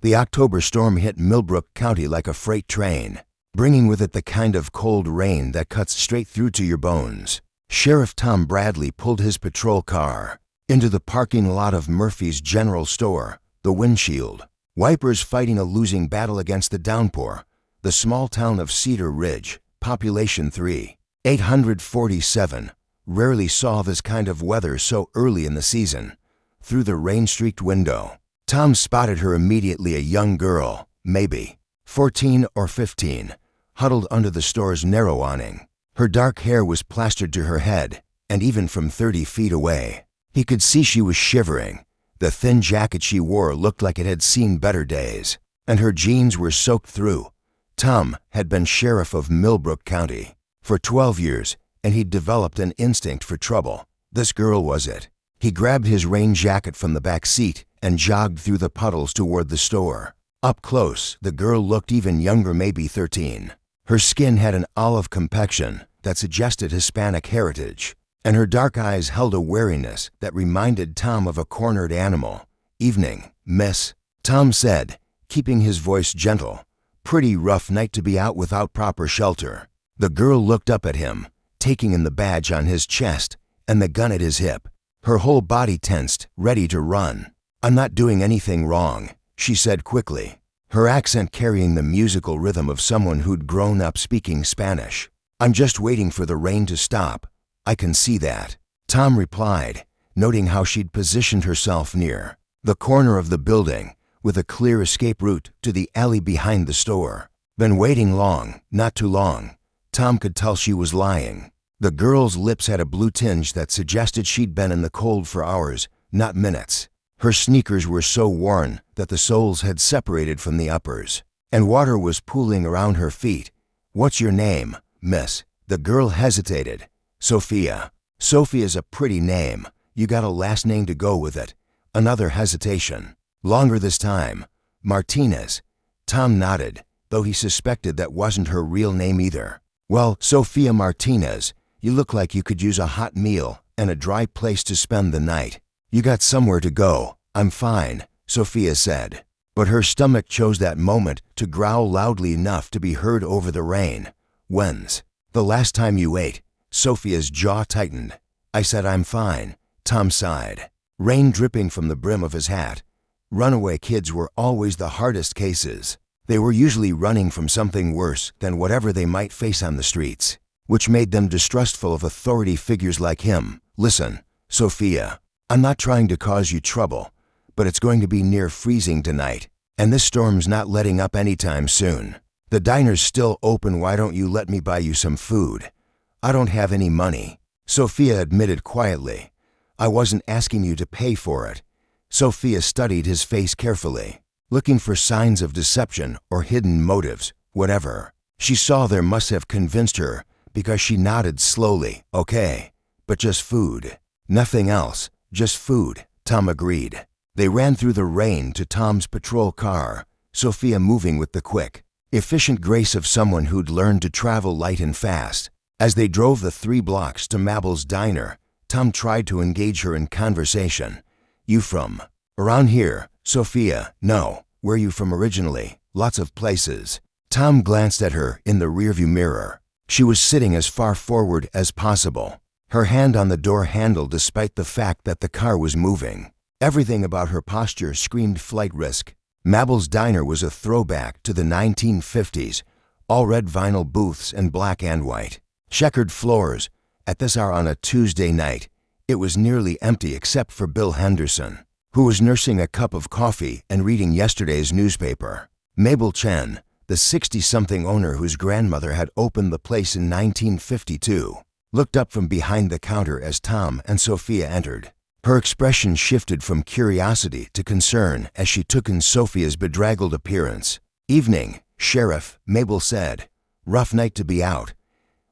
The October storm hit Millbrook County like a freight train, bringing with it the kind of cold rain that cuts straight through to your bones. Sheriff Tom Bradley pulled his patrol car into the parking lot of Murphy's General Store, the windshield wipers fighting a losing battle against the downpour. The small town of Cedar Ridge, population 3,847, rarely saw this kind of weather so early in the season. Through the rain-streaked window, Tom spotted her immediately, a young girl, maybe 14 or 15, huddled under the store's narrow awning. Her dark hair was plastered to her head, and even from 30 feet away, he could see she was shivering. The thin jacket she wore looked like it had seen better days, and her jeans were soaked through. Tom had been sheriff of Millbrook County for 12 years, and he'd developed an instinct for trouble. This girl was it. He grabbed his rain jacket from the back seat and jogged through the puddles toward the store. Up close, the girl looked even younger, maybe 13. Her skin had an olive complexion that suggested Hispanic heritage, and her dark eyes held a wariness that reminded Tom of a cornered animal. "Evening, miss," Tom said, keeping his voice gentle. "Pretty rough night to be out without proper shelter." The girl looked up at him, taking in the badge on his chest and the gun at his hip. Her whole body tensed, ready to run. "I'm not doing anything wrong," she said quickly, her accent carrying the musical rhythm of someone who'd grown up speaking Spanish. "I'm just waiting for the rain to stop. I can see that," Tom replied, noting how she'd positioned herself near the corner of the building with a clear escape route to the alley behind the store. "Been waiting long, not too long." Tom could tell she was lying. The girl's lips had a blue tinge that suggested she'd been in the cold for hours, not minutes. Her sneakers were so worn that the soles had separated from the uppers, and water was pooling around her feet. "What's your name, miss?" The girl hesitated. "Sophia." "Sophia's a pretty name. You got a last name to go with it." Another hesitation. "Longer this time." "Martinez." Tom nodded, though he suspected that wasn't her real name either. "Well, Sophia Martinez, you look like you could use a hot meal and a dry place to spend the night. You got somewhere to go." "I'm fine," Sophia said, but her stomach chose that moment to growl loudly enough to be heard over the rain. "When's the last time you ate?" Sophia's jaw tightened. "I said I'm fine," Tom sighed, rain dripping from the brim of his hat. Runaway kids were always the hardest cases. They were usually running from something worse than whatever they might face on the streets, which made them distrustful of authority figures like him. "Listen, Sophia, I'm not trying to cause you trouble, but it's going to be near freezing tonight, and this storm's not letting up anytime soon. The diner's still open. Why don't you let me buy you some food?" "I don't have any money," Sophia admitted quietly. "I wasn't asking you to pay for it." Sophia studied his face carefully, looking for signs of deception or hidden motives. Whatever she saw there must have convinced her, because she nodded slowly. "Okay, but just food." "Nothing else, just food," Tom agreed. They ran through the rain to Tom's patrol car, Sophia moving with the quick, efficient grace of someone who'd learned to travel light and fast. As they drove the 3 blocks to Mabel's diner, Tom tried to engage her in conversation. "You from around here, Sophia?" "No. Where you from originally?" "Lots of places." Tom glanced at her in the rearview mirror. She was sitting as far forward as possible, her hand on the door handle despite the fact that the car was moving. Everything about her posture screamed flight risk. Mabel's diner was a throwback to the 1950s, all red vinyl booths and black and white checkered floors. At this hour on a Tuesday night, it was nearly empty except for Bill Henderson, who was nursing a cup of coffee and reading yesterday's newspaper. Mabel Chen, the 60-something owner whose grandmother had opened the place in 1952, looked up from behind the counter as Tom and Sophia entered. Her expression shifted from curiosity to concern as she took in Sophia's bedraggled appearance. "Evening, Sheriff," Mabel said. "Rough night to be out."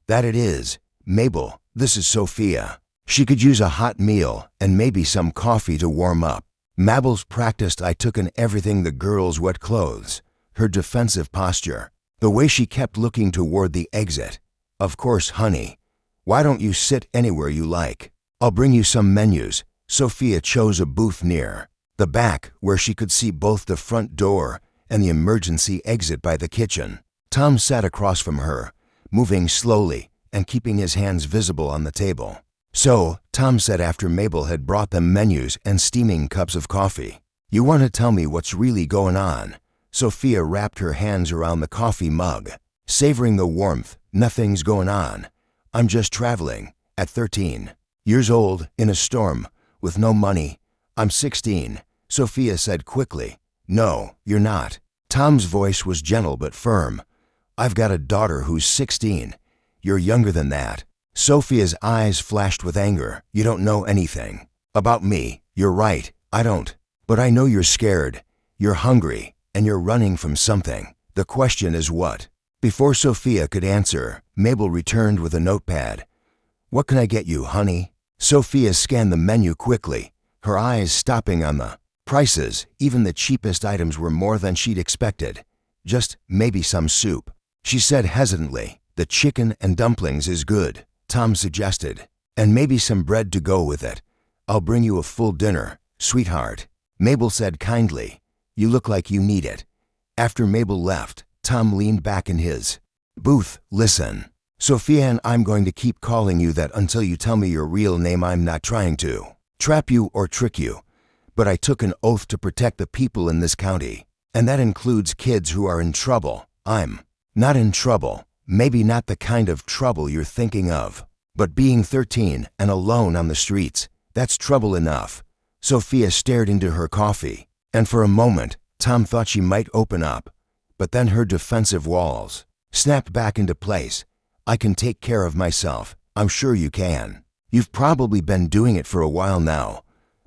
"That it is. Mabel, this is Sophia. She could use a hot meal and maybe some coffee to warm up." Mabel's practiced "I took in everything," the girl's wet clothes, her defensive posture, the way she kept looking toward the exit. "Of course, honey. Why don't you sit anywhere you like? I'll bring you some menus." Sophia chose a booth near The back, where she could see both the front door and the emergency exit by the kitchen. Tom sat across from her, moving slowly and keeping his hands visible on the table. "So," Tom said after Mabel had brought them menus and steaming cups of coffee, "you want to tell me what's really going on?" Sophia wrapped her hands around the coffee mug, savoring the warmth. "Nothing's going on. I'm just traveling. At 13 years old, in a storm, with no money. I'm 16, Sophia said quickly. "No, you're not." Tom's voice was gentle but firm. "I've got a daughter who's 16. You're younger than that." Sophia's eyes flashed with anger. "You don't know anything about me. You're right, I don't. But I know you're scared. You're hungry, and you're running from something. The question is what?" Before Sophia could answer, Mabel returned with a notepad. "What can I get you, honey?" Sophia scanned the menu quickly, her eyes stopping on the prices. Even the cheapest items were more than she'd expected. "Just maybe some soup," she said hesitantly. "The chicken and dumplings is good," Tom suggested. "And maybe some bread to go with it. I'll bring you a full dinner, sweetheart," Mabel said kindly. "You look like you need it." After Mabel left, Tom leaned back in his booth. "Listen, Sophia and I'm going to keep calling you that until you tell me your real name. I'm not trying to trap you or trick you, but I took an oath to protect the people in this county, and that includes kids who are in trouble. I'm not in trouble, maybe not the kind of trouble you're thinking of, but being 13 and alone on the streets, that's trouble enough." Sophia stared into her coffee, and for a moment, Tom thought she might open up, but then her defensive walls snapped back into place. "I can take care of myself. I'm sure you can. You've probably been doing it for a while now,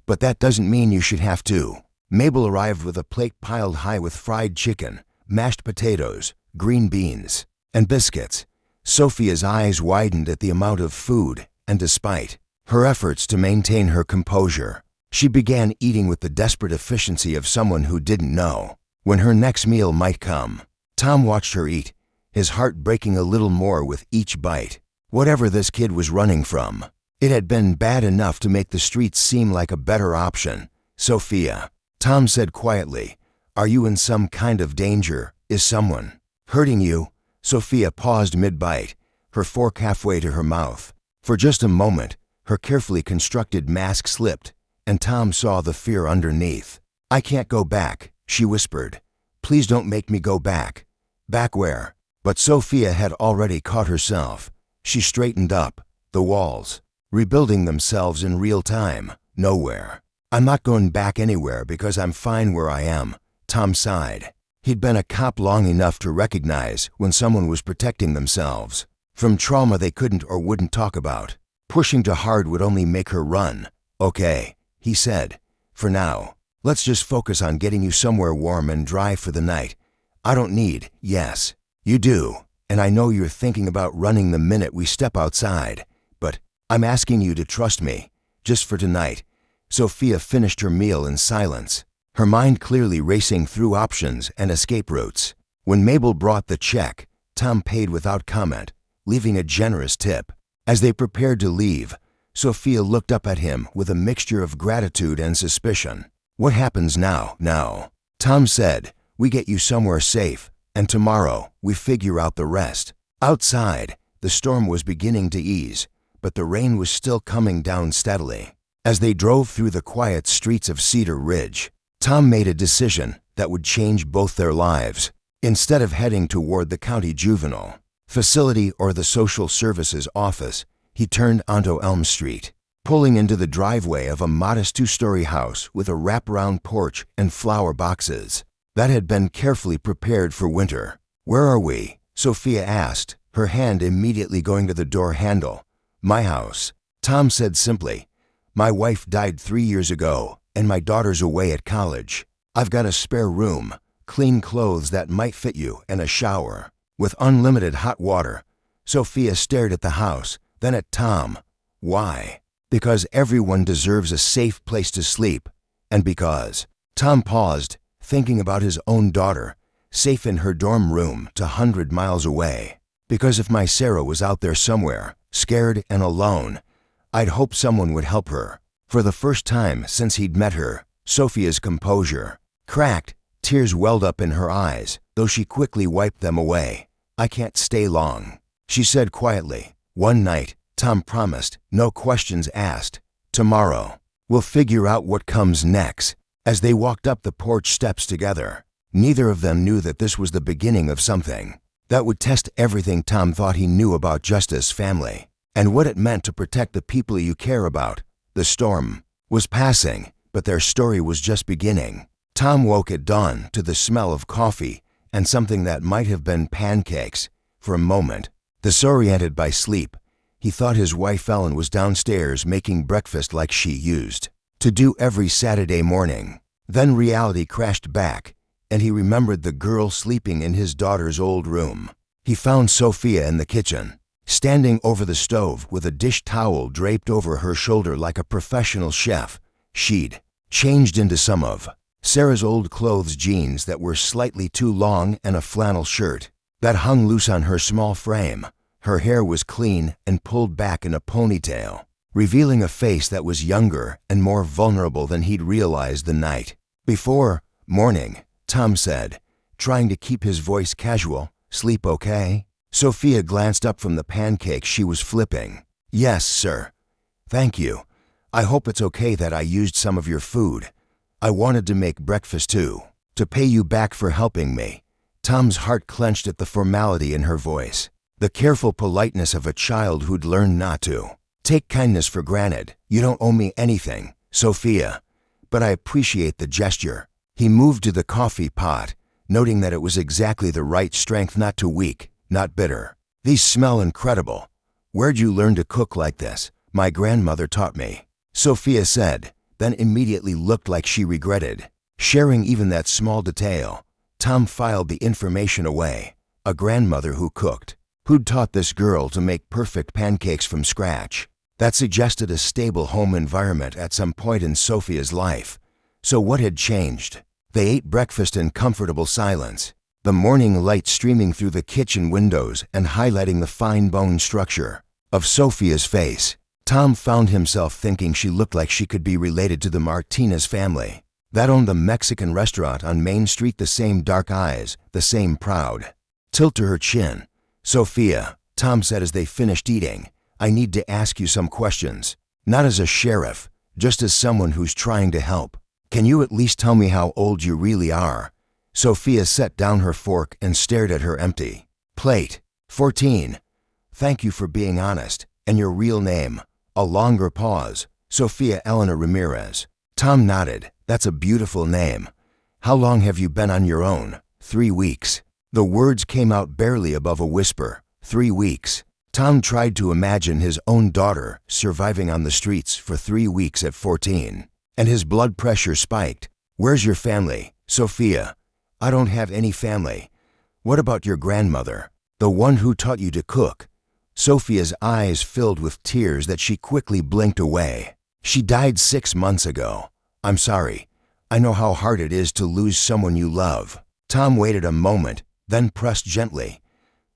but that doesn't mean you should have to." Mabel arrived with a plate piled high with fried chicken, mashed potatoes, green beans, and biscuits. Sophia's eyes widened at the amount of food, and despite her efforts to maintain her composure, she began eating with the desperate efficiency of someone who didn't know when her next meal might come. Tom watched her eat, his heart breaking a little more with each bite. Whatever this kid was running from, it had been bad enough to make the streets seem like a better option. "Sophia," Tom said quietly, "are you in some kind of danger? Is someone hurting you?" Sophia paused mid-bite, her fork halfway to her mouth. For just a moment, her carefully constructed mask slipped, and Tom saw the fear underneath. "I can't go back," she whispered. "Please don't make me go back." "Back where?" But Sophia had already caught herself. She straightened up, the walls rebuilding themselves in real time. "Nowhere. I'm not going back anywhere because I'm fine where I am." Tom sighed. He'd been a cop long enough to recognize when someone was protecting themselves from trauma they couldn't or wouldn't talk about. Pushing too hard would only make her run. "Okay," he said. "For now, let's just focus on getting you somewhere warm and dry for the night. I don't need." "Yes, you do, and I know you're thinking about running the minute we step outside, but I'm asking you to trust me, just for tonight." Sophia finished her meal in silence, her mind clearly racing through options and escape routes. When Mabel brought the check, Tom paid without comment, leaving a generous tip. As they prepared to leave, Sophia looked up at him with a mixture of gratitude and suspicion. "What happens now?" "Now," Tom said, "we get you somewhere safe, and tomorrow we figure out the rest." Outside, the storm was beginning to ease, but the rain was still coming down steadily. As they drove through the quiet streets of Cedar Ridge, Tom made a decision that would change both their lives. Instead of heading toward the county juvenile facility or the social services office, he turned onto Elm Street, pulling into the driveway of a modest two-story house with a wraparound porch and flower boxes that had been carefully prepared for winter. "Where are we?" Sophia asked, her hand immediately going to the door handle. "My house," Tom said simply. "My wife died 3 years ago, and my daughter's away at college. I've got a spare room, clean clothes that might fit you, and a shower with unlimited hot water." Sophia stared at the house, then at Tom. "Why?" "Because everyone deserves a safe place to sleep, and because—" Tom paused, thinking about his own daughter, safe in her dorm room 200 miles away. "Because if my Sarah was out there somewhere, scared and alone, I'd hope someone would help her." For the first time since he'd met her, Sophia's composure cracked. Tears welled up in her eyes, though she quickly wiped them away. "I can't stay long," she said quietly. "One night," Tom promised, "no questions asked. Tomorrow, we'll figure out what comes next." As they walked up the porch steps together, neither of them knew that this was the beginning of something that would test everything Tom thought he knew about Justice's family and what it meant to protect the people you care about. The storm was passing, but their story was just beginning. Tom woke at dawn to the smell of coffee and something that might have been pancakes. For a moment, disoriented by sleep, he thought his wife Ellen was downstairs making breakfast like she used to do every Saturday morning. Then reality crashed back, and he remembered the girl sleeping in his daughter's old room. He found Sophia in the kitchen, standing over the stove with a dish towel draped over her shoulder like a professional chef. She'd changed into some of Sarah's old clothes, jeans that were slightly too long and a flannel shirt that hung loose on her small frame. Her hair was clean and pulled back in a ponytail, revealing a face that was younger and more vulnerable than he'd realized the night before. "Morning," Tom said, trying to keep his voice casual. "Sleep okay?" Sophia glanced up from the pancakes she was flipping. "Yes, sir. Thank you. I hope it's okay that I used some of your food. I wanted to make breakfast too, to pay you back for helping me." Tom's heart clenched at the formality in her voice, the careful politeness of a child who'd learned not to take kindness for granted. "You don't owe me anything, Sophia, but I appreciate the gesture." He moved to the coffee pot, noting that it was exactly the right strength, not too weak, not bitter. "These smell incredible. Where'd you learn to cook like this?" "My grandmother taught me," Sophia said, then immediately looked like she regretted sharing even that small detail. Tom filed the information away. A grandmother who cooked, who'd taught this girl to make perfect pancakes from scratch. That suggested a stable home environment at some point in Sophia's life. So what had changed? They ate breakfast in comfortable silence, the morning light streaming through the kitchen windows and highlighting the fine bone structure of Sophia's face. Tom found himself thinking she looked like she could be related to the Martinez family that owned the Mexican restaurant on Main Street. The same dark eyes, the same proud tilt to her chin. "Sophia," Tom said as they finished eating, "I need to ask you some questions. Not as a sheriff, just as someone who's trying to help. Can you at least tell me how old you really are?" Sophia set down her fork and stared at her empty plate. 14. "Thank you for being honest. And your real name?" A longer pause. "Sophia Eleanor Ramirez." Tom nodded. "That's a beautiful name. How long have you been on your own?" 3 weeks. The words came out barely above a whisper. 3 weeks. Tom tried to imagine his own daughter surviving on the streets for 3 weeks at 14, and his blood pressure spiked. "Where's your family?" "Sophia, I don't have any family." "What about your grandmother? The one who taught you to cook?" Sophia's eyes filled with tears that she quickly blinked away. "She died 6 months ago. I'm sorry. I know how hard it is to lose someone you love." Tom waited a moment, then pressed gently.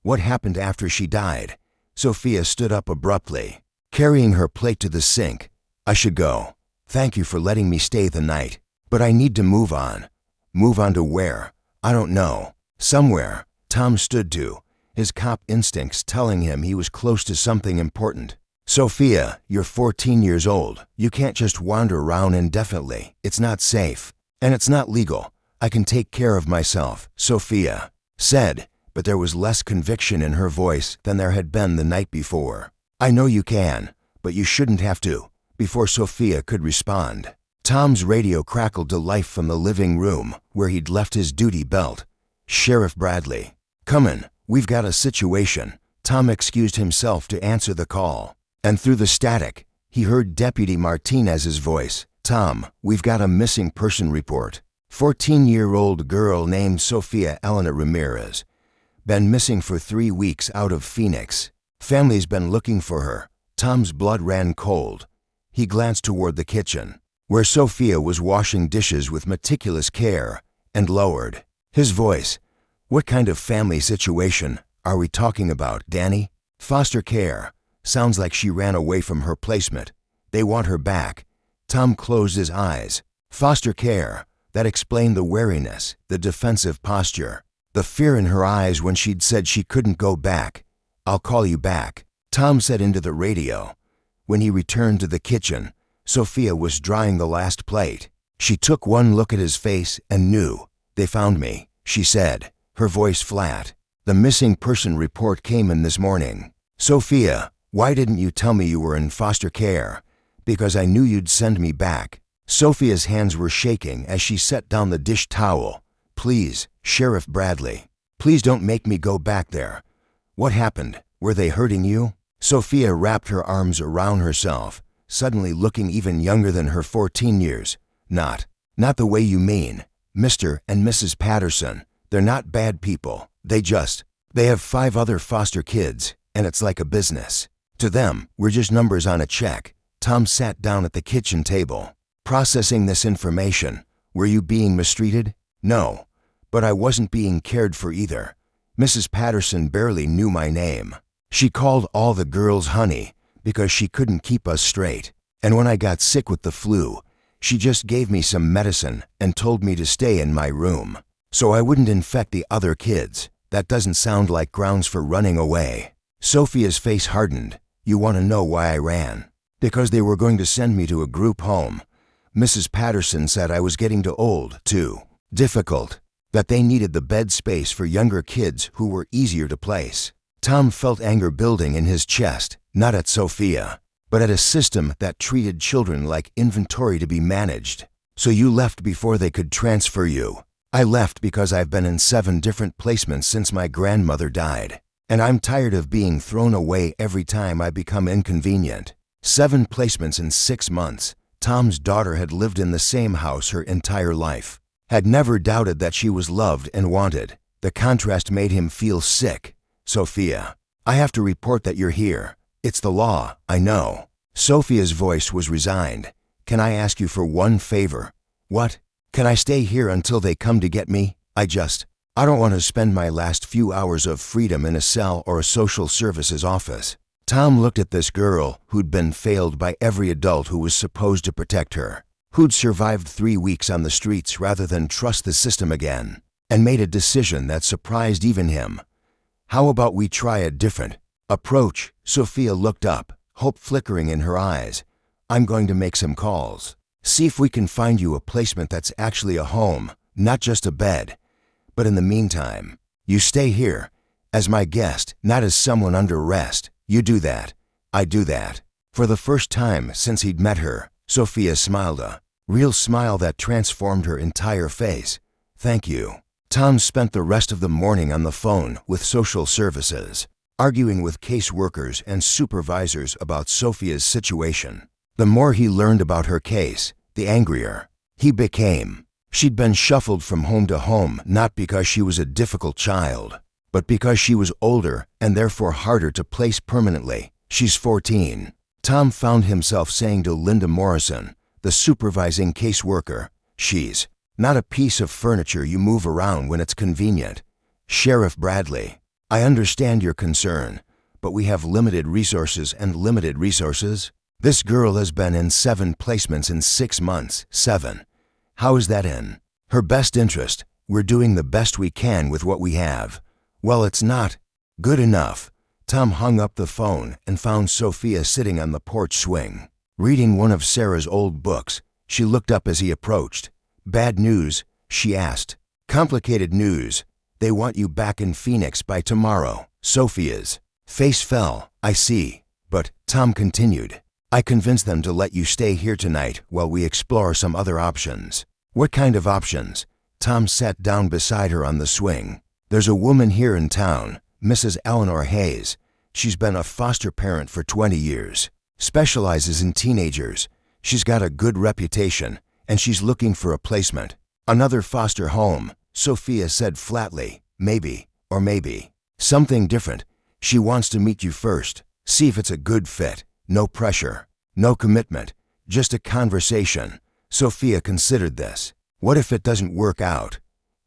"What happened after she died?" Sophia stood up abruptly, carrying her plate to the sink. "I should go. Thank you for letting me stay the night. But I need to move on." "Move on to where?" "I don't know. Somewhere." Tom stood to, his cop instincts telling him he was close to something important. "Sophia, you're 14 years old. You can't just wander around indefinitely. It's not safe. And it's not legal. I can take care of myself," Sophia said, but there was less conviction in her voice than there had been the night before. "I know you can, but you shouldn't have to." Before Sophia could respond, Tom's radio crackled to life from the living room where he'd left his duty belt. "Sheriff Bradley. Come in. We've got a situation." Tom excused himself to answer the call, and through the static, he heard Deputy Martinez's voice. "Tom, we've got a missing person report. 14-year-old girl named Sophia Eleanor Ramirez. Been missing for 3 weeks out of Phoenix. Family's been looking for her." Tom's blood ran cold. He glanced toward the kitchen, where Sophia was washing dishes with meticulous care, and lowered his voice. "What kind of family situation are we talking about, Danny?" "Foster care. Sounds like she ran away from her placement. They want her back." Tom closed his eyes. Foster care. That explained the wariness, the defensive posture, the fear in her eyes when she'd said she couldn't go back. "I'll call you back," Tom said into the radio. When he returned to the kitchen, Sophia was drying the last plate. She took one look at his face and knew. "They found me," she said, her voice flat. "The missing person report came in this morning." "Sophia, why didn't you tell me you were in foster care?" "Because I knew you'd send me back." Sophia's hands were shaking as she set down the dish towel. "Please, Sheriff Bradley, please don't make me go back there." "What happened? Were they hurting you?" Sophia wrapped her arms around herself, suddenly looking even younger than her 14 years. Not the way you mean. Mr. and Mrs. Patterson, they're not bad people. They have 5 other foster kids, and it's like a business. To them, we're just numbers on a check." Tom sat down at the kitchen table, processing this information. "Were you being mistreated?" "No, but I wasn't being cared for either. Mrs. Patterson barely knew my name. She called all the girls honey because she couldn't keep us straight. And when I got sick with the flu, she just gave me some medicine and told me to stay in my room so I wouldn't infect the other kids. That doesn't sound like grounds for running away." Sophia's face hardened. "You want to know why I ran?" "Because they were going to send me to a group home. Mrs. Patterson said I was getting too old, too difficult, that they needed the bed space for younger kids who were easier to place." Tom felt anger building in his chest, not at Sophia, but at a system that treated children like inventory to be managed. "So you left before they could transfer you?" "I left because I've been in 7 different placements since my grandmother died, and I'm tired of being thrown away every time I become inconvenient." 7 placements in 6 months. Tom's daughter had lived in the same house her entire life, had never doubted that she was loved and wanted. The contrast made him feel sick. "Sophia, I have to report that you're here. It's the law, I know." Sophia's voice was resigned. "Can I ask you for one favor?" "What?" "Can I stay here until they come to get me? I don't want to spend my last few hours of freedom in a cell or a social services office." Tom looked at this girl who'd been failed by every adult who was supposed to protect her, who'd survived 3 weeks on the streets rather than trust the system again, and made a decision that surprised even him. "How about we try a different approach?" Sophia looked up, hope flickering in her eyes. "I'm going to make some calls. See if we can find you a placement that's actually a home, not just a bed. But in the meantime, you stay here, as my guest, not as someone under arrest. You do that. I do that." For the first time since he'd met her, Sophia smiled, a real smile that transformed her entire face. "Thank you." Tom spent the rest of the morning on the phone with social services, arguing with caseworkers and supervisors about Sophia's situation. The more he learned about her case, the angrier he became. She'd been shuffled from home to home not because she was a difficult child, but because she was older and therefore harder to place permanently. "She's 14. Tom found himself saying to Linda Morrison, the supervising caseworker, "She's not a piece of furniture you move around when it's convenient." "Sheriff Bradley, I understand your concern, but we have limited resources and limited resources. This girl has been in 7 placements in 6 months. 7. How is that in her best interest? We're doing the best we can with what we have." "Well, it's not good enough." Tom hung up the phone and found Sophia sitting on the porch swing, reading one of Sarah's old books. She looked up as he approached. "Bad news?" she asked. "Complicated news. They want you back in Phoenix by tomorrow." Sophia's face fell. "I see. But," Tom continued, "I convinced them to let you stay here tonight while we explore some other options." "What kind of options?" Tom sat down beside her on the swing. "There's a woman here in town, Mrs. Eleanor Hayes. She's been a foster parent for 20 years, specializes in teenagers. She's got a good reputation, and she's looking for a placement. Another foster home," Sophia said flatly. "Maybe, or maybe something different. She wants to meet you first, see if it's a good fit. No pressure, no commitment, just a conversation." Sophia considered this. "What if it doesn't work out?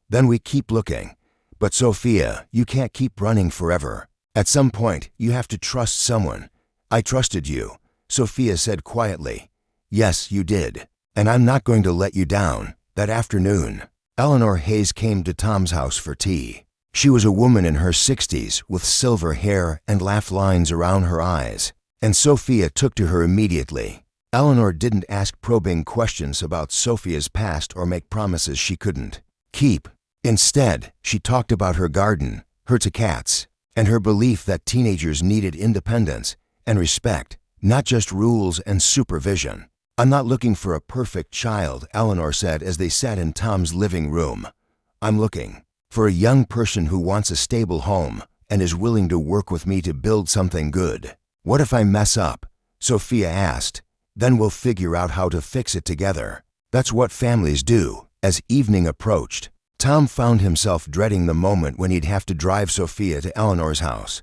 Then we keep looking." "But Sophia, you can't keep running forever. At some point, you have to trust someone." "I trusted you," Sophia said quietly. "Yes, you did. And I'm not going to let you down. That afternoon, Eleanor Hayes came to Tom's house for tea. She was a woman in her 60s with silver hair and laugh lines around her eyes, and Sophia took to her immediately. Eleanor didn't ask probing questions about Sophia's past or make promises she couldn't keep. Instead, she talked about her garden, her two cats, and her belief that teenagers needed independence and respect, not just rules and supervision. I'm not looking for a perfect child, Eleanor said as they sat in Tom's living room. I'm looking for a young person who wants a stable home and is willing to work with me to build something good. What if I mess up? Sophia asked. Then we'll figure out how to fix it together. That's what families do. As evening approached, Tom found himself dreading the moment when he'd have to drive Sophia to Eleanor's house.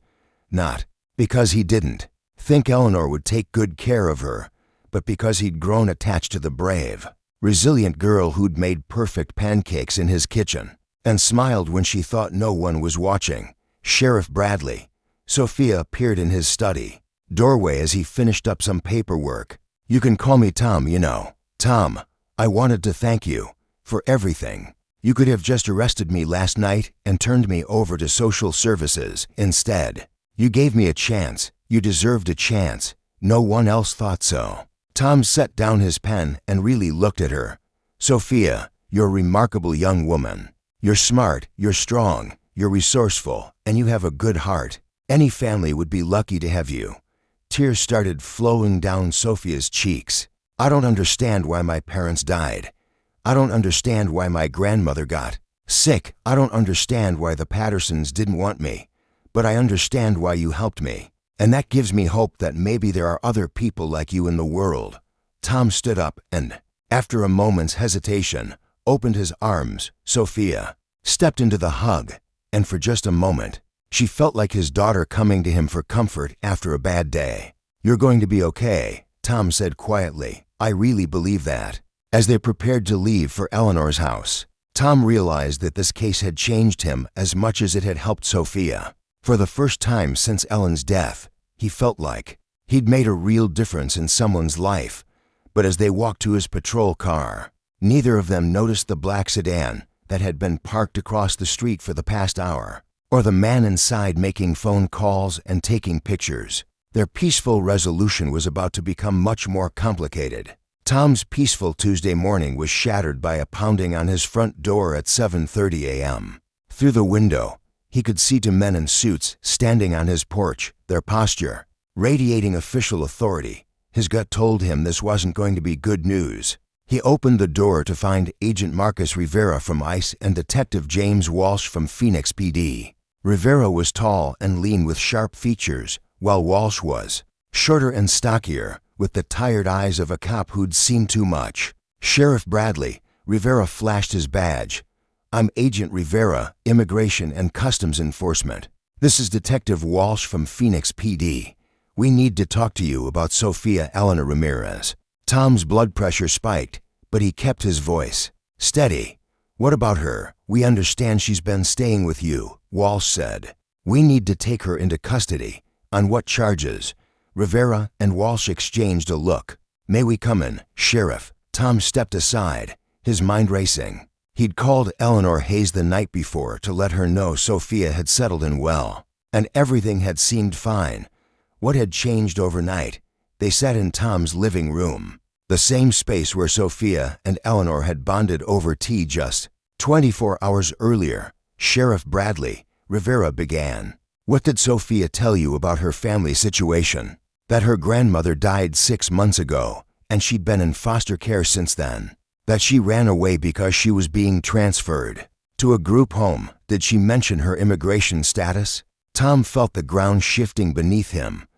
Not because he didn't think Eleanor would take good care of her, but because he'd grown attached to the brave, resilient girl who'd made perfect pancakes in his kitchen and smiled when she thought no one was watching. Sheriff Bradley. Sophia appeared in his study doorway as he finished up some paperwork. You can call me Tom, you know. Tom, I wanted to thank you for everything. You could have just arrested me last night and turned me over to social services instead. You gave me a chance. You deserved a chance. No one else thought so. Tom set down his pen and really looked at her. Sophia, you're a remarkable young woman. You're smart, you're strong, you're resourceful, and you have a good heart. Any family would be lucky to have you. Tears started flowing down Sophia's cheeks. I don't understand why my parents died. I don't understand why my grandmother got sick. I don't understand why the Pattersons didn't want me. But I understand why you helped me. And that gives me hope that maybe there are other people like you in the world. Tom stood up and, after a moment's hesitation, opened his arms. Sophia stepped into the hug, and for just a moment, she felt like his daughter coming to him for comfort after a bad day. You're going to be okay, Tom said quietly. I really believe that. As they prepared to leave for Eleanor's house, Tom realized that this case had changed him as much as it had helped Sophia. For the first time since Ellen's death, he felt like he'd made a real difference in someone's life. But as they walked to his patrol car, neither of them noticed the black sedan that had been parked across the street for the past hour, or the man inside making phone calls and taking pictures. Their peaceful resolution was about to become much more complicated. Tom's peaceful Tuesday morning was shattered by a pounding on his front door at 7:30 a.m. Through the window, he could see two men in suits standing on his porch, their posture radiating official authority. His gut told him this wasn't going to be good news. He opened the door to find Agent Marcus Rivera from ICE and Detective James Walsh from Phoenix PD. Rivera was tall and lean with sharp features, while Walsh was shorter and stockier, with the tired eyes of a cop who'd seen too much. Sheriff Bradley. Rivera flashed his badge. I'm Agent Rivera, Immigration and Customs Enforcement. This is Detective Walsh from Phoenix PD. We need to talk to you about Sophia Eleanor Ramirez. Tom's blood pressure spiked, but he kept his voice steady. What about her? We understand she's been staying with you, Walsh said. We need to take her into custody. On what charges? Rivera and Walsh exchanged a look. May we come in, Sheriff? Tom stepped aside, his mind racing. He'd called Eleanor Hayes the night before to let her know Sophia had settled in well, and everything had seemed fine. What had changed overnight? They sat in Tom's living room, the same space where Sophia and Eleanor had bonded over tea just 24 hours earlier. Sheriff Bradley. Rivera began. What did Sophia tell you about her family situation? That her grandmother died 6 months ago, and she'd been in foster care since then. That she ran away because she was being transferred to a group home. Did she mention her immigration status? Tom felt the ground shifting beneath him.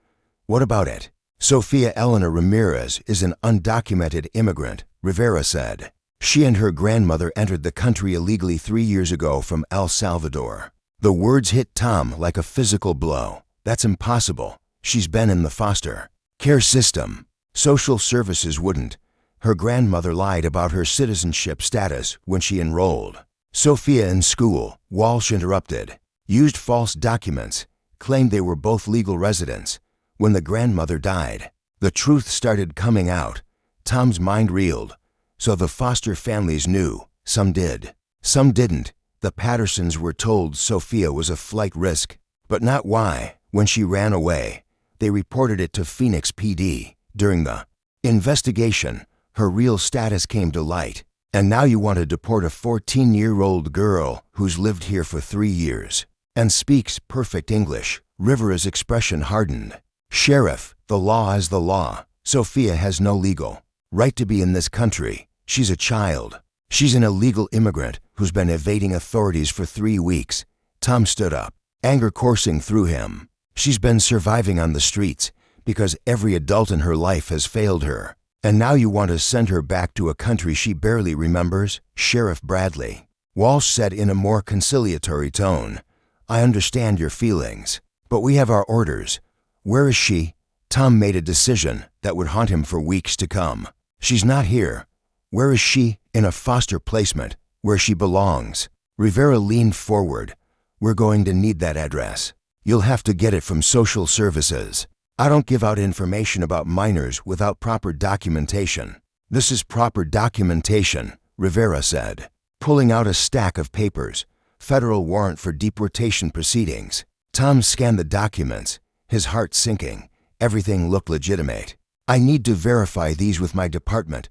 What about it? Sophia Eleanor Ramirez is an undocumented immigrant, Rivera said. She and her grandmother entered the country illegally 3 years ago from El Salvador. The words hit Tom like a physical blow. That's impossible. She's been in the foster care system. Social services wouldn't. Her grandmother lied about her citizenship status when she enrolled Sophia in school. Walsh interrupted. Used false documents, claimed they were both legal residents. When the grandmother died, the truth started coming out. Tom's mind reeled. So the Foster families knew. Some did. Some didn't. The Pattersons were told Sophia was a flight risk, but not why. When she ran away, they reported it to Phoenix PD. During the investigation, her real status came to light. And now you want to deport a 14-year-old girl who's lived here for 3 years and speaks perfect English. Rivera's expression hardened. Sheriff, the law is the law. Sophia has no legal right to be in this country. She's a child. She's an illegal immigrant who's been evading authorities for 3 weeks. Tom stood up, anger coursing through him. She's been surviving on the streets because every adult in her life has failed her. And now you want to send her back to a country she barely remembers? Sheriff Bradley. Walsh said in a more conciliatory tone, I understand your feelings, but we have our orders. Where is she? Tom made a decision that would haunt him for weeks to come. She's not here. Where is she? In a foster placement, where she belongs. Rivera leaned forward. We're going to need that address. You'll have to get it from social services. I don't give out information about minors without proper documentation. This is proper documentation, Rivera said, pulling out a stack of papers. Federal warrant for deportation proceedings. Tom scanned the documents, his heart sinking. Everything looked legitimate. I need to verify these with my department.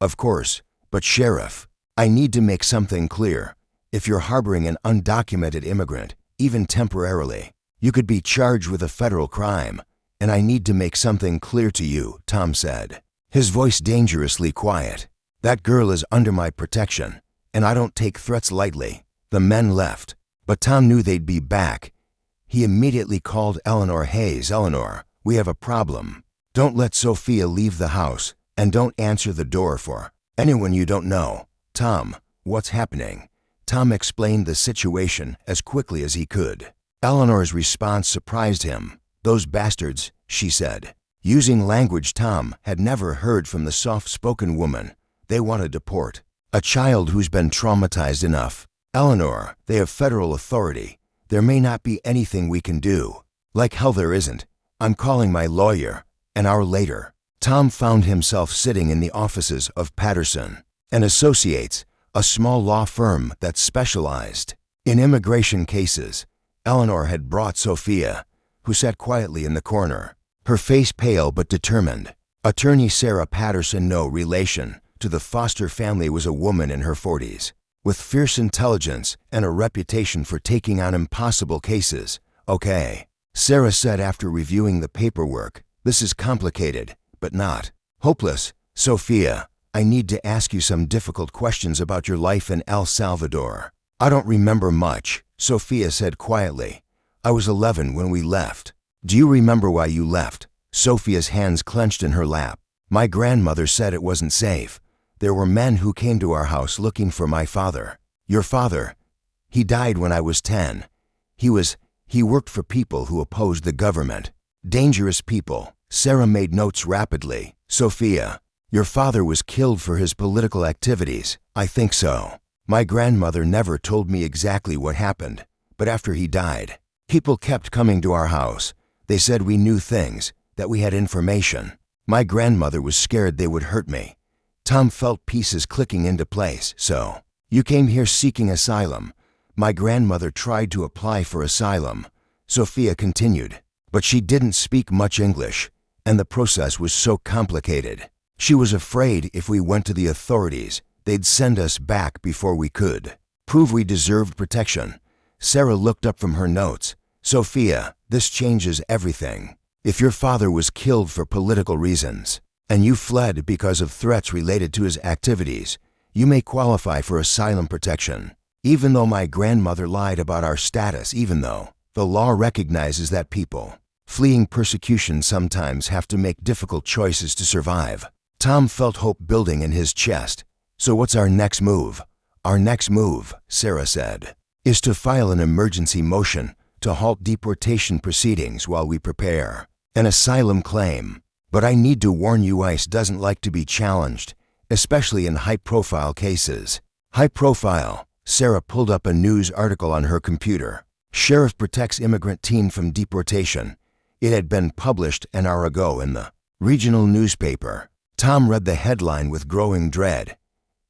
Of course, but Sheriff, I need to make something clear. If you're harboring an undocumented immigrant, even temporarily, you could be charged with a federal crime. And I need to make something clear to you, Tom said, his voice dangerously quiet. That girl is under my protection, and I don't take threats lightly. The men left, but Tom knew they'd be back. He immediately called Eleanor Hayes. Eleanor, we have a problem. Don't let Sophia leave the house, and don't answer the door for anyone you don't know. Tom, what's happening? Tom explained the situation as quickly as he could. Eleanor's response surprised him. Those bastards, she said, using language Tom had never heard from the soft-spoken woman. They want to deport a child who's been traumatized enough. Eleanor, they have federal authority. There may not be anything we can do. Like hell there isn't. I'm calling my lawyer. An hour later, Tom found himself sitting in the offices of Patterson and Associates, a small law firm that specialized in immigration cases. Eleanor had brought Sophia, who sat quietly in the corner, her face pale but determined. Attorney Sarah Patterson, no relation to the Foster family, was a woman in her 40s, with fierce intelligence and a reputation for taking on impossible cases. Okay, Sarah said after reviewing the paperwork, this is complicated, but not hopeless. Sophia, I need to ask you some difficult questions about your life in El Salvador. I don't remember much, Sophia said quietly. I was 11 when we left. Do you remember why you left? Sophia's hands clenched in her lap. My grandmother said it wasn't safe. There were men who came to our house looking for my father. Your father? He died when I was 10. He worked for people who opposed the government. Dangerous people. Sarah made notes rapidly. Sophia, your father was killed for his political activities. I think so. My grandmother never told me exactly what happened, but after he died, people kept coming to our house. They said we knew things, that we had information. My grandmother was scared they would hurt me. Tom felt pieces clicking into place. So, you came here seeking asylum. My grandmother tried to apply for asylum. Sophia continued, but she didn't speak much English, and the process was so complicated. She was afraid if we went to the authorities, they'd send us back before we could prove we deserved protection. Sarah looked up from her notes. Sophia, this changes everything. If your father was killed for political reasons, and you fled because of threats related to his activities, you may qualify for asylum protection. Even though my grandmother lied about our status, even though the law recognizes that people fleeing persecution sometimes have to make difficult choices to survive. Tom felt hope building in his chest. So what's our next move? Our next move, Sarah said, is to file an emergency motion to halt deportation proceedings while we prepare an asylum claim. But I need to warn you, ICE doesn't like to be challenged, especially in high-profile cases. High-profile. Sarah pulled up a news article on her computer. Sheriff protects immigrant teen from deportation. It had been published an hour ago in the regional newspaper. Tom read the headline with growing dread.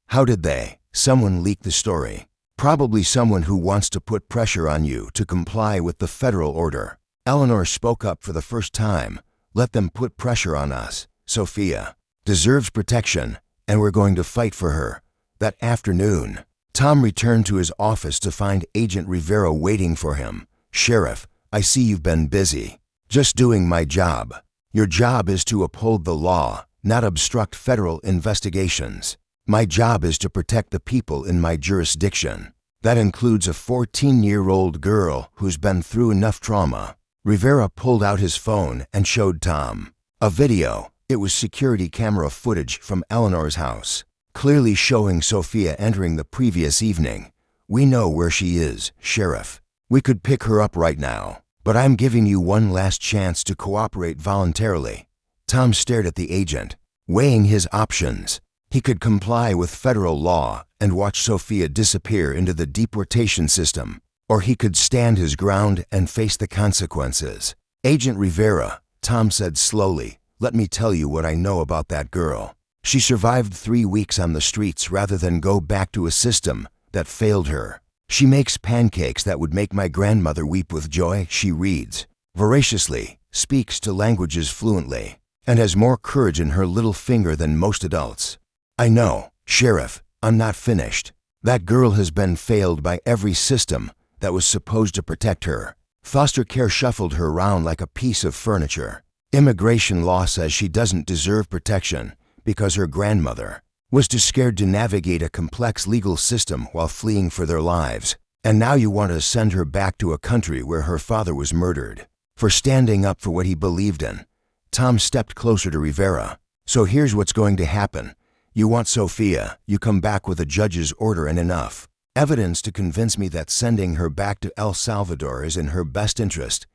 How did they? Someone leaked the story. Probably someone who wants to put pressure on you to comply with the federal order. Eleanor spoke up for the first time. Let them put pressure on us. Sophia deserves protection, and we're going to fight for her. That afternoon, Tom returned to his office to find Agent Rivera waiting for him. Sheriff, I see you've been busy. Just doing my job. Your job is to uphold the law, not obstruct federal investigations. My job is to protect the people in my jurisdiction. That includes a 14-year-old girl who's been through enough trauma. Rivera pulled out his phone and showed Tom a video. It was security camera footage from Eleanor's house, clearly showing Sophia entering the previous evening. We know where she is, Sheriff. We could pick her up right now, but I'm giving you one last chance to cooperate voluntarily. Tom stared at the agent, weighing his options. He could comply with federal law and watch Sophia disappear into the deportation system, or he could stand his ground and face the consequences. Agent Rivera, Tom said slowly, let me tell you what I know about that girl. She survived 3 weeks on the streets rather than go back to a system that failed her. She makes pancakes that would make my grandmother weep with joy. She reads voraciously, speaks 2 languages fluently, and has more courage in her little finger than most adults. I know, Sheriff, I'm not finished. That girl has been failed by every system that was supposed to protect her. Foster care shuffled her around like a piece of furniture. Immigration law says she doesn't deserve protection because her grandmother was too scared to navigate a complex legal system while fleeing for their lives. And now you want to send her back to a country where her father was murdered for standing up for what he believed in. Tom stepped closer to Rivera. So here's what's going to happen. You want Sophia, you come back with a judge's order and enough evidence to convince me that sending her back to El Salvador is in her best interest.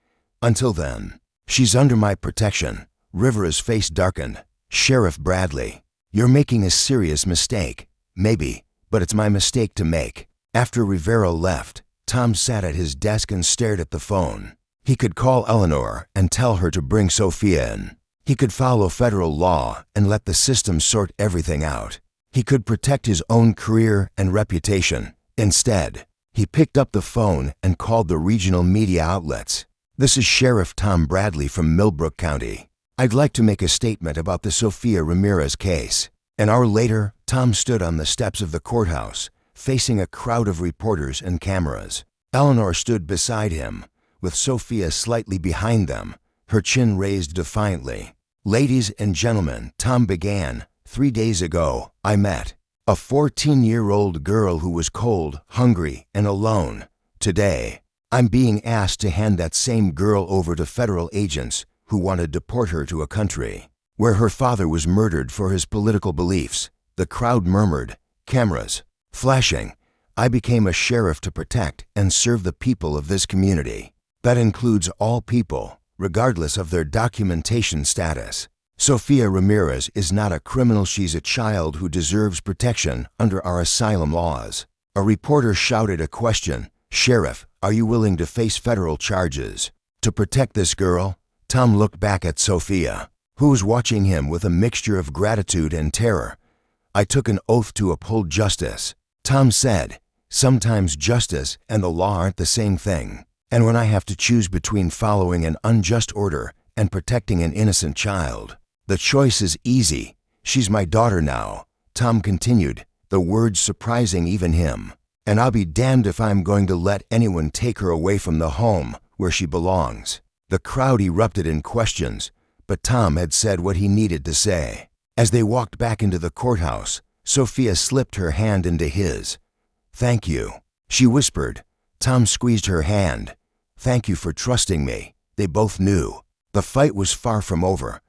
Until then, she's under my protection. Rivera's face darkened. Sheriff Bradley, you're making a serious mistake. Maybe, but it's my mistake to make. After Rivera left, Tom sat at his desk and stared at the phone. He could call Eleanor and tell her to bring Sophia in. He could follow federal law and let the system sort everything out. He could protect his own career and reputation. Instead, he picked up the phone and called the regional media outlets. This is Sheriff Tom Bradley from Millbrook County. I'd like to make a statement about the Sophia Ramirez case. An hour later, Tom stood on the steps of the courthouse, facing a crowd of reporters and cameras. Eleanor stood beside him, with Sophia slightly behind them, her chin raised defiantly. Ladies and gentlemen, Tom began. 3 days ago, I met a 14-year-old girl who was cold, hungry, and alone. Today, I'm being asked to hand that same girl over to federal agents who want to deport her to a country where her father was murdered for his political beliefs. The crowd murmured, cameras flashing. I became a sheriff to protect and serve the people of this community. That includes all people, regardless of their documentation status. Sophia Ramirez is not a criminal. She's a child who deserves protection under our asylum laws. A reporter shouted a question. Sheriff, are you willing to face federal charges to protect this girl? Tom looked back at Sophia, who was watching him with a mixture of gratitude and terror. I took an oath to uphold justice. Tom said, sometimes justice and the law aren't the same thing. And when I have to choose between following an unjust order and protecting an innocent child, the choice is easy. She's my daughter now, Tom continued, the words surprising even him. And I'll be damned if I'm going to let anyone take her away from the home where she belongs. The crowd erupted in questions, but Tom had said what he needed to say. As they walked back into the courthouse, Sophia slipped her hand into his. Thank you, she whispered. Tom squeezed her hand. Thank you for trusting me. They both knew. The fight was far from over,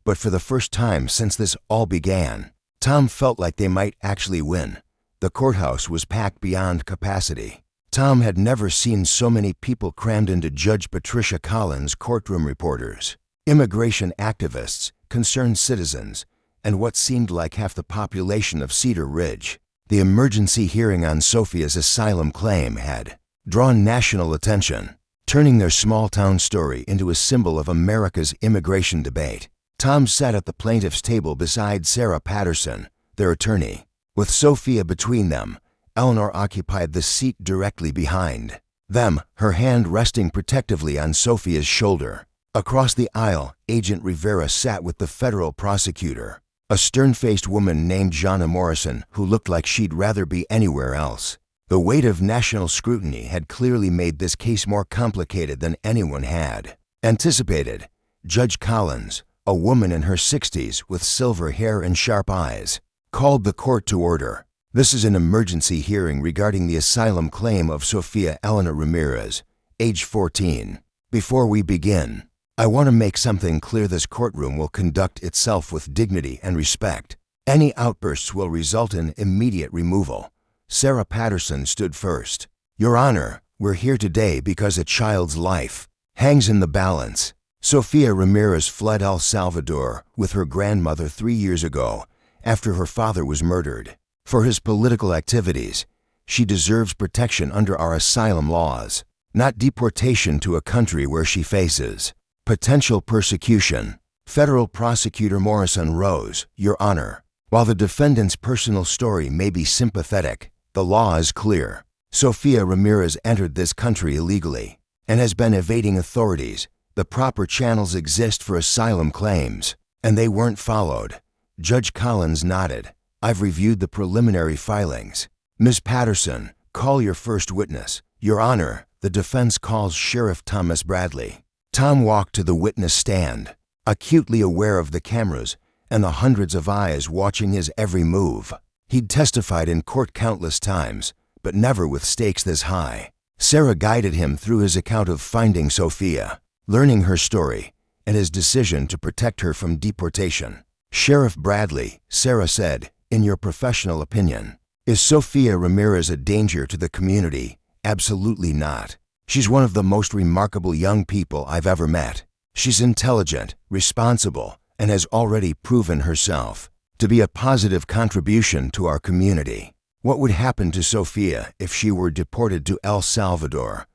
but for the first time since this all began, Tom felt like they might actually win. The courthouse was packed beyond capacity. Tom had never seen so many people crammed into Judge Patricia Collins' courtroom. Reporters, immigration activists, concerned citizens, and what seemed like half the population of Cedar Ridge. The emergency hearing on Sophia's asylum claim had drawn national attention, turning their small-town story into a symbol of America's immigration debate. Tom sat at the plaintiff's table beside Sarah Patterson, their attorney. With Sophia between them, Eleanor occupied the seat directly behind them, her hand resting protectively on Sophia's shoulder. Across the aisle, Agent Rivera sat with the federal prosecutor, a stern-faced woman named Jana Morrison who looked like she'd rather be anywhere else. The weight of national scrutiny had clearly made this case more complicated than anyone had anticipated. Judge Collins, a woman in her 60s with silver hair and sharp eyes, called the court to order. This is an emergency hearing regarding the asylum claim of Sofia Elena Ramirez, age 14. Before we begin, I want to make something clear. This courtroom will conduct itself with dignity and respect. Any outbursts will result in immediate removal. Sarah Patterson stood first. Your Honor, we're here today because a child's life hangs in the balance. Sofia Ramirez fled El Salvador with her grandmother 3 years ago after her father was murdered. For his political activities, she deserves protection under our asylum laws, not deportation to a country where she faces potential persecution. Federal Prosecutor Morrison rose. Your Honor, while the defendant's personal story may be sympathetic, the law is clear. Sofia Ramirez entered this country illegally and has been evading authorities. The proper channels exist for asylum claims, and they weren't followed. Judge Collins nodded. I've reviewed the preliminary filings. Ms. Patterson, call your first witness. Your Honor, the defense calls Sheriff Thomas Bradley. Tom walked to the witness stand, acutely aware of the cameras and the hundreds of eyes watching his every move. He'd testified in court countless times, but never with stakes this high. Sarah guided him through his account of finding Sofia, learning her story, and his decision to protect her from deportation. Sheriff Bradley, Sarah said, in your professional opinion, is Sofia Ramirez a danger to the community? Absolutely not. She's one of the most remarkable young people I've ever met. She's intelligent, responsible, and has already proven herself to be a positive contribution to our community. What would happen to Sofia if she were deported to El Salvador?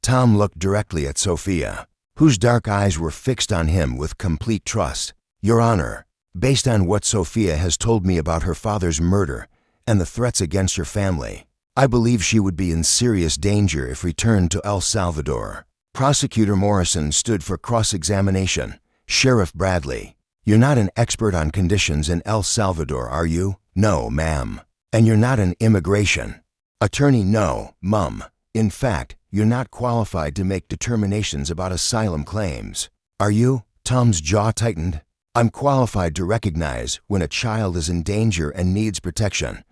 Tom looked directly at Sofia, whose dark eyes were fixed on him with complete trust. Your Honor, based on what Sofia has told me about her father's murder and the threats against her family, I believe she would be in serious danger if returned to El Salvador. Prosecutor Morrison stood for cross-examination. Sheriff Bradley, you're not an expert on conditions in El Salvador, are you? No, ma'am. And you're not an immigration attorney? No, mum. In fact, you're not qualified to make determinations about asylum claims. Are you? Tom's jaw tightened. I'm qualified to recognize when a child is in danger and needs protection,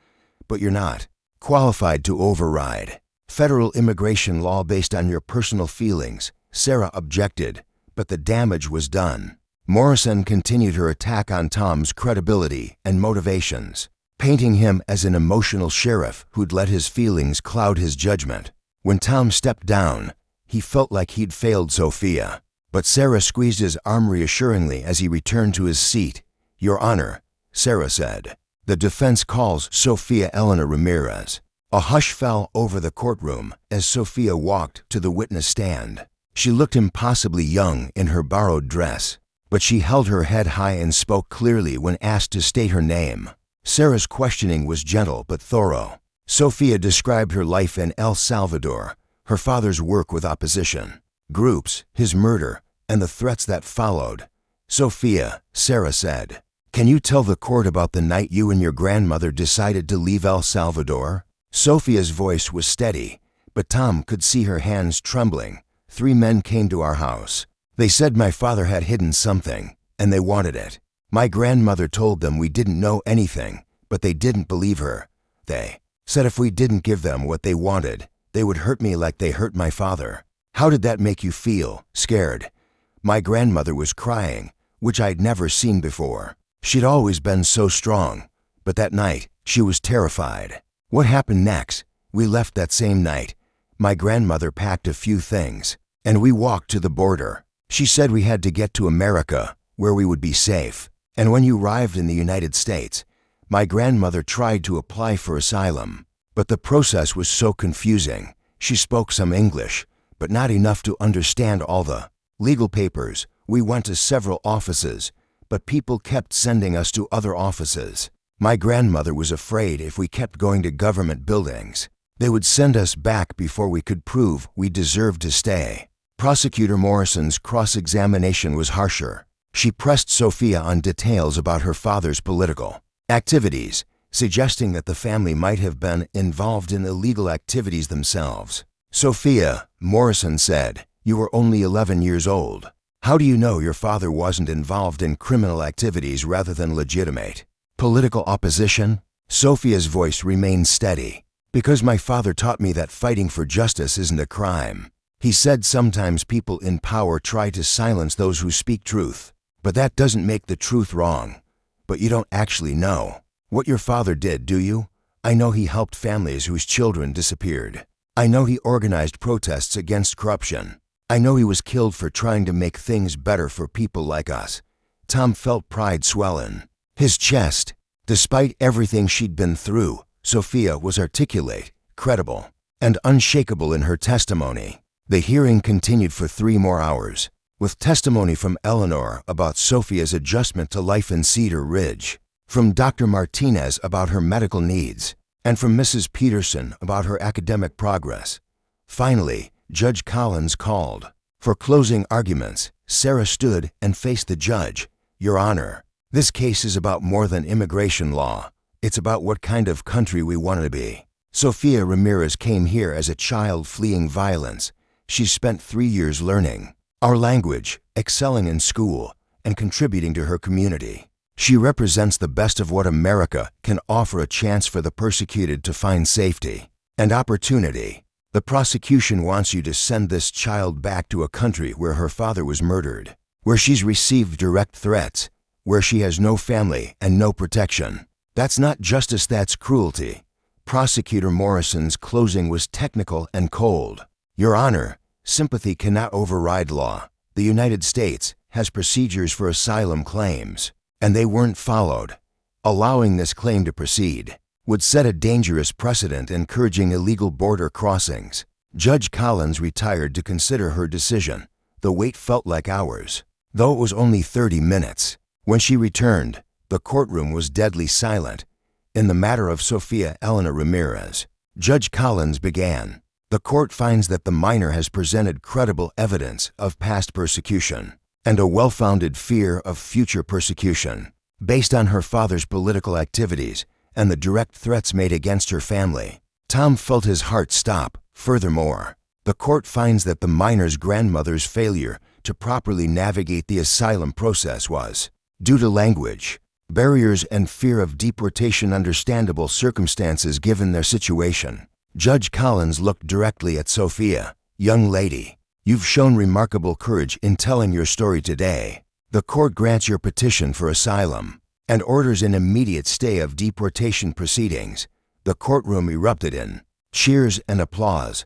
but you're not qualified to override federal immigration law based on your personal feelings. Sarah objected, but the damage was done. Morrison continued her attack on Tom's credibility and motivations, painting him as an emotional sheriff who'd let his feelings cloud his judgment. When Tom stepped down, he felt like he'd failed Sofia. But Sarah squeezed his arm reassuringly as he returned to his seat. Your Honor, Sarah said, the defense calls Sofia Elena Ramirez. A hush fell over the courtroom as Sofia walked to the witness stand. She looked impossibly young in her borrowed dress, but she held her head high and spoke clearly when asked to state her name. Sarah's questioning was gentle but thorough. Sofia described her life in El Salvador, her father's work with opposition groups, his murder, and the threats that followed. Sofia, Sarah said, can you tell the court about the night you and your grandmother decided to leave El Salvador? Sofia's voice was steady, but Tom could see her hands trembling. 3 men came to our house. They said my father had hidden something, and they wanted it. My grandmother told them we didn't know anything, but they didn't believe her. They said if we didn't give them what they wanted, they would hurt me like they hurt my father. How did that make you feel? Scared? My grandmother was crying, which I'd never seen before. She'd always been so strong, but that night, she was terrified. What happened next? We left that same night. My grandmother packed a few things, and we walked to the border. She said we had to get to America, where we would be safe. And when you arrived in the United States, my grandmother tried to apply for asylum, but the process was so confusing. She spoke some English, but not enough to understand all the legal papers. We went to several offices, but people kept sending us to other offices. My grandmother was afraid if we kept going to government buildings, they would send us back before we could prove we deserved to stay. Prosecutor Morrison's cross-examination was harsher. She pressed Sophia on details about her father's political activities, suggesting that the family might have been involved in illegal activities themselves. Sophia, Morrison said, you were only 11 years old. How do you know your father wasn't involved in criminal activities rather than legitimate political opposition? Sophia's voice remained steady. Because my father taught me that fighting for justice isn't a crime. He said sometimes people in power try to silence those who speak truth, but that doesn't make the truth wrong. But you don't actually know what your father did, do you? I know he helped families whose children disappeared. I know he organized protests against corruption. I know he was killed for trying to make things better for people like us. Tom felt pride swell in his chest. Despite everything she'd been through, Sophia was articulate, credible, and unshakable in her testimony. The hearing continued for 3 more hours, with testimony from Eleanor about Sophia's adjustment to life in Cedar Ridge, from Dr. Martinez about her medical needs, and from Mrs. Peterson about her academic progress. Finally, Judge Collins called. For closing arguments, Sarah stood and faced the judge. Your Honor, this case is about more than immigration law. It's about what kind of country we want to be. Sophia Ramirez came here as a child fleeing violence. She spent 3 years learning our language, excelling in school, and contributing to her community. She represents the best of what America can offer, a chance for the persecuted to find safety and opportunity. The prosecution wants you to send this child back to a country where her father was murdered, where she's received direct threats, where she has no family and no protection. That's not justice, that's cruelty. Prosecutor Morrison's closing was technical and cold. Your Honor, sympathy cannot override law. The United States has procedures for asylum claims, and they weren't followed. Allowing this claim to proceed would set a dangerous precedent, encouraging illegal border crossings. Judge Collins retired to consider her decision. The wait felt like hours, though it was only 30 minutes. When she returned, the courtroom was deadly silent. In the matter of Sophia Eleanor Ramirez, Judge Collins began. The court finds that the minor has presented credible evidence of past persecution and a well-founded fear of future persecution based on her father's political activities and the direct threats made against her family. Tom felt his heart stop. Furthermore, the court finds that the minor's grandmother's failure to properly navigate the asylum process was due to language barriers and fear of deportation, understandable circumstances given their situation. Judge Collins looked directly at Sophia. Young lady, you've shown remarkable courage in telling your story today. The court grants your petition for asylum and orders an immediate stay of deportation proceedings. The courtroom erupted in cheers and applause.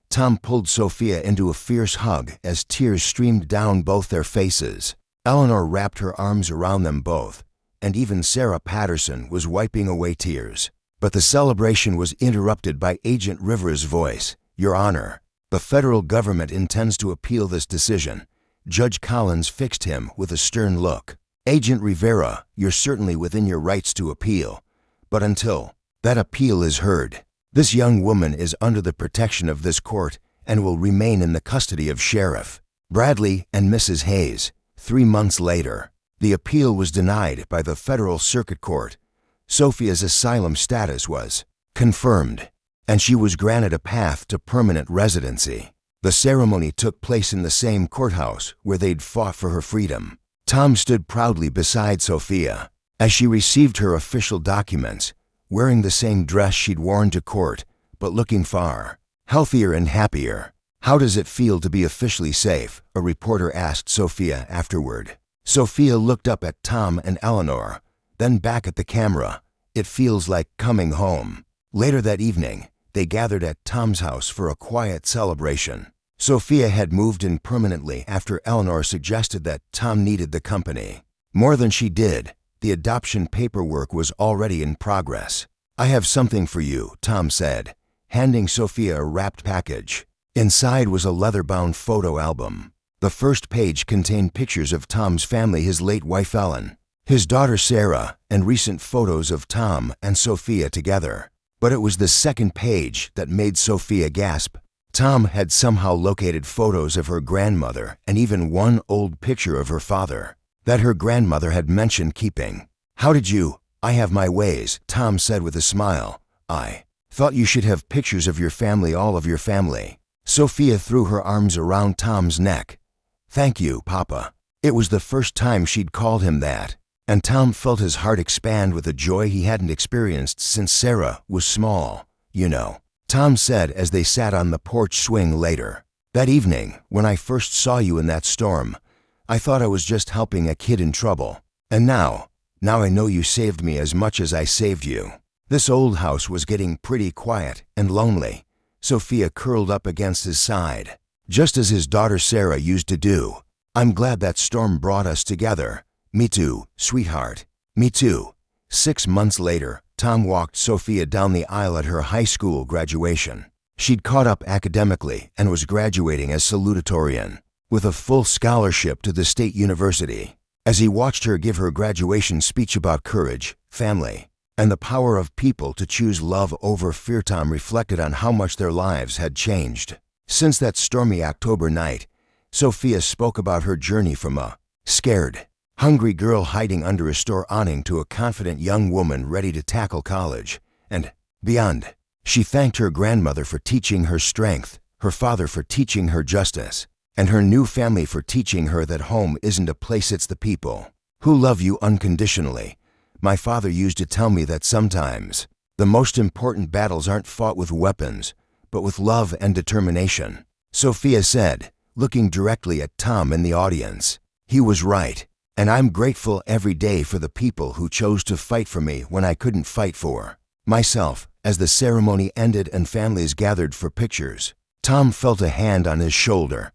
Tom pulled Sophia into a fierce hug as tears streamed down both their faces. Eleanor wrapped her arms around them both, and even Sarah Patterson was wiping away tears. But the celebration was interrupted by Agent Rivera's voice. Your Honor, the federal government intends to appeal this decision. Judge Collins fixed him with a stern look. Agent Rivera, you're certainly within your rights to appeal, but until that appeal is heard, this young woman is under the protection of this court and will remain in the custody of Sheriff Bradley and Mrs. Hayes. 3 months later, the appeal was denied by the Federal Circuit Court. Sophia's asylum status was confirmed, and she was granted a path to permanent residency. The ceremony took place in the same courthouse where they'd fought for her freedom. Tom stood proudly beside Sophia as she received her official documents, wearing the same dress she'd worn to court, but looking far healthier and happier. How does it feel to be officially safe? A reporter asked Sophia afterward. Sophia looked up at Tom and Eleanor, then back at the camera. It feels like coming home. Later that evening, they gathered at Tom's house for a quiet celebration. Sophia had moved in permanently after Eleanor suggested that Tom needed the company. More than she did, the adoption paperwork was already in progress. I have something for you, Tom said, handing Sophia a wrapped package. Inside was a leather-bound photo album. The first page contained pictures of Tom's family, his late wife Ellen, his daughter Sarah, and recent photos of Tom and Sophia together. But it was the second page that made Sophia gasp. Tom had somehow located photos of her grandmother and even one old picture of her father that her grandmother had mentioned keeping. "How did you? I have my ways," Tom said with a smile. "I thought you should have pictures of your family, all of your family." Sophia threw her arms around Tom's neck. "Thank you, Papa." It was the first time she'd called him that, and Tom felt his heart expand with a joy he hadn't experienced since Sarah was small. "You know," Tom said as they sat on the porch swing later, "that evening when I first saw you in that storm, I thought I was just helping a kid in trouble. And now I know you saved me as much as I saved you." This old house was getting pretty quiet and lonely. Sophia curled up against his side, just as his daughter Sarah used to do. "I'm glad that storm brought us together." "Me too, sweetheart. Me too." 6 months later, Tom walked Sophia down the aisle at her high school graduation. She'd caught up academically and was graduating as salutatorian, with a full scholarship to the state university. As he watched her give her graduation speech about courage, family, and the power of people to choose love over fear, Tom reflected on how much their lives had changed. Since that stormy October night, Sophia spoke about her journey from a scared, hungry girl hiding under a store awning to a confident young woman ready to tackle college and beyond. She thanked her grandmother for teaching her strength, her father for teaching her justice, and her new family for teaching her that home isn't a place, it's the people who love you unconditionally. "My father used to tell me that sometimes the most important battles aren't fought with weapons, but with love and determination," Sophia said, looking directly at Tom in the audience. "He was right. And I'm grateful every day for the people who chose to fight for me when I couldn't fight for myself." As the ceremony ended and families gathered for pictures, Tom felt a hand on his shoulder.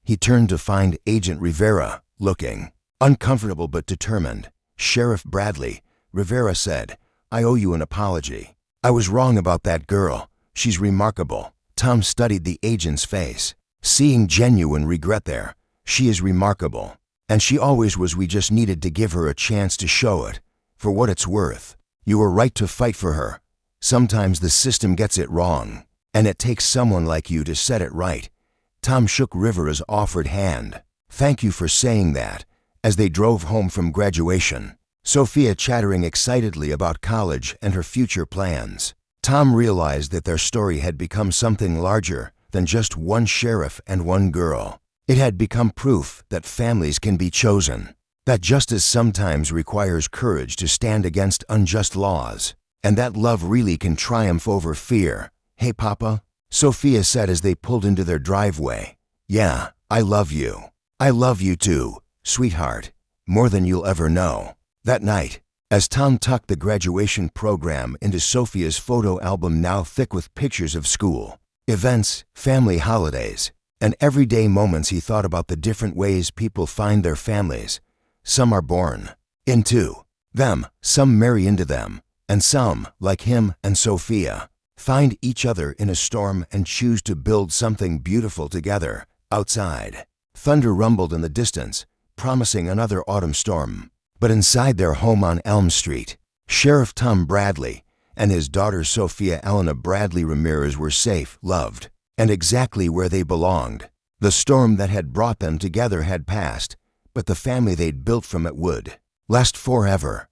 He turned to find Agent Rivera, looking uncomfortable but determined. "Sheriff Bradley," Rivera said, "I owe you an apology. I was wrong about that girl. She's remarkable." Tom studied the agent's face, seeing genuine regret there. "She is remarkable. And she always was. We just needed to give her a chance to show it for what it's worth. You were right to fight for her. Sometimes the system gets it wrong, and it takes someone like you to set it right." Tom shook Rivera's offered hand. "Thank you for saying that." As they drove home from graduation, Sophia chattering excitedly about college and her future plans, Tom realized that their story had become something larger than just one sheriff and one girl. It had become proof that families can be chosen, that justice sometimes requires courage to stand against unjust laws, and that love really can triumph over fear. "Hey, Papa," Sophia said as they pulled into their driveway. "Yeah, I love you. I love you too, sweetheart, more than you'll ever know." That night, as Tom tucked the graduation program into Sophia's photo album, now thick with pictures of school, events, family holidays, and everyday moments, he thought about the different ways people find their families. Some are born into them, some marry into them, and some, like him and Sophia, find each other in a storm and choose to build something beautiful together. Outside, thunder rumbled in the distance, promising another autumn storm. But inside their home on Elm Street, Sheriff Tom Bradley and his daughter Sophia Elena Bradley Ramirez were safe, loved, and exactly where they belonged. The storm that had brought them together had passed, but the family they'd built from it would last forever.